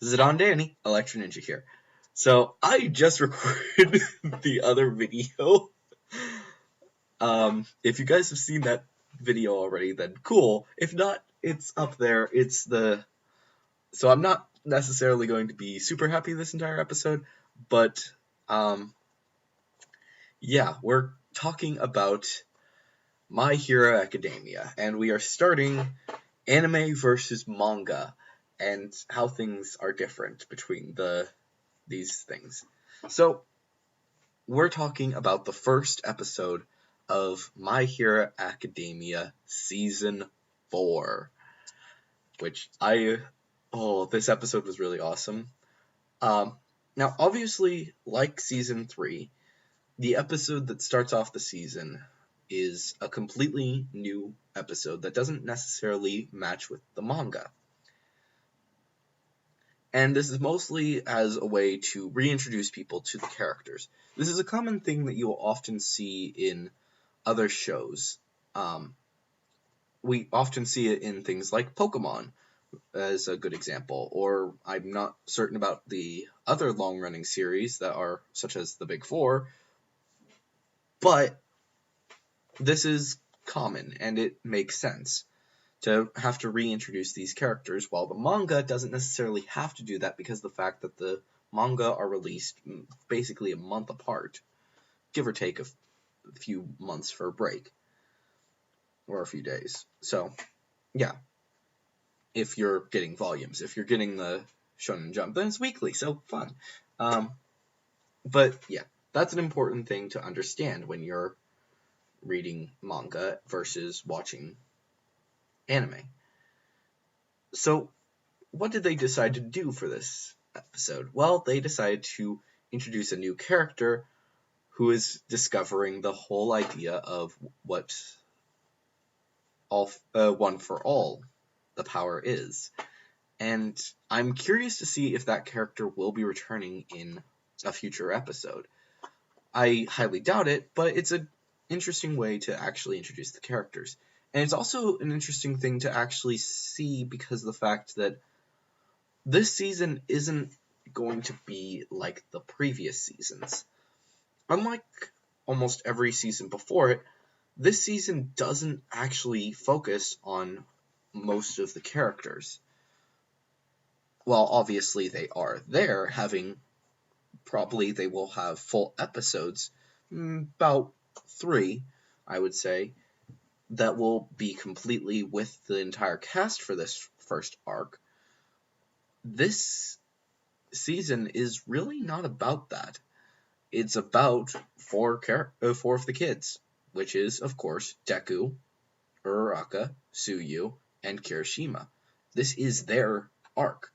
Zidane Danny, Electro Ninja here. So I just recorded the other video. If you guys have seen that video already, then cool. If not, it's up there. So I'm not necessarily going to be super happy this entire episode, but um, yeah, we're talking about My Hero Academia, and we are starting anime versus manga, and how things are different between these things. So, we're talking about the first episode of My Hero Academia Season 4, which this episode was really awesome. Now, obviously, like Season 3, the episode that starts off the season is a completely new episode that doesn't necessarily match with the manga. And this is mostly as a way to reintroduce people to the characters. This is a common thing that you will often see in other shows. We often see it in things like Pokemon, as a good example, or I'm not certain about the other long-running series that are such as the Big Four, but this is common, and it makes sense to have to reintroduce these characters, while the manga doesn't necessarily have to do that because of the fact that the manga are released basically a month apart, give or take a few months for a break, or a few days. So, yeah, if you're getting volumes. If you're getting the Shonen Jump, then it's weekly, so fun. But, yeah, that's an important thing to understand when you're reading manga versus watching anime. So, what did they decide to do for this episode? Well, they decided to introduce a new character who is discovering the whole idea of what one for all the power is. And I'm curious to see if that character will be returning in a future episode. I highly doubt it, but it's an interesting way to actually introduce the characters. And it's also an interesting thing to actually see because of the fact that this season isn't going to be like the previous seasons. Unlike almost every season before it, this season doesn't actually focus on most of the characters. Well, obviously they are there, probably they will have full episodes, about 3, I would say, that will be completely with the entire cast for this first arc. This season is really not about that. It's about four of the kids, which is, of course, Deku, Uraraka, Tsuyu, and Kirishima. This is their arc,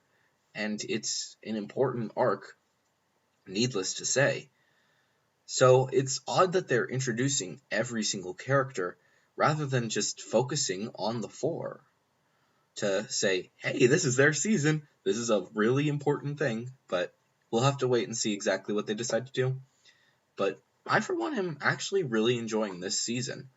and it's an important arc, needless to say. So it's odd that they're introducing every single character rather than just focusing on the 4 to say, hey, this is their season, this is a really important thing, but we'll have to wait and see exactly what they decide to do. But I, for one, am actually really enjoying this season.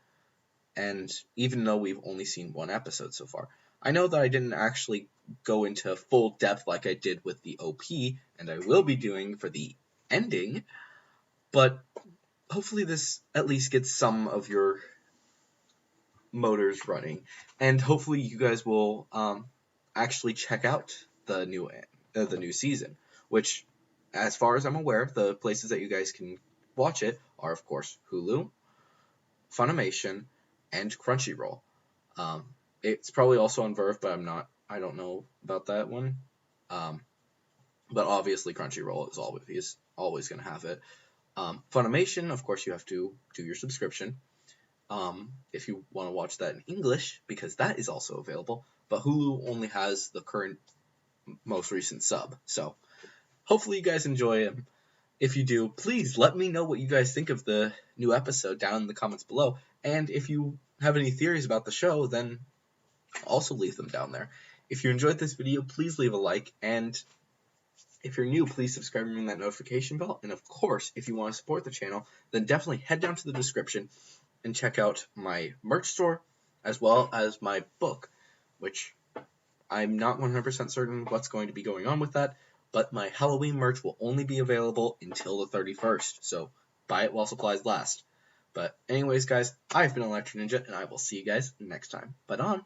And even though we've only seen 1 episode so far, I know that I didn't actually go into full depth like I did with the OP, and I will be doing for the ending, but hopefully this at least gets some of your motors running, and hopefully you guys will actually check out the new season, which, as far as I'm aware, the places that you guys can watch it are, of course, Hulu, Funimation, and Crunchyroll. It's probably also on Verve, but I don't know about that one. But obviously Crunchyroll is always going to have it. Funimation, of course, you have to do your subscription if you want to watch that in English, because that is also available. But Hulu only has the current, most recent sub. So hopefully you guys enjoy them. If you do, please let me know what you guys think of the new episode down in the comments below. And if you have any theories about the show, then also leave them down there. If you enjoyed this video, please leave a like, and if you're new, please subscribe and ring that notification bell. And of course, if you want to support the channel, then definitely head down to the description and check out my merch store, as well as my book, which I'm not 100% certain what's going to be going on with that, but my Halloween merch will only be available until the 31st, so buy it while supplies last. But anyways, guys, I've been Electro Ninja, and I will see you guys next time. But on.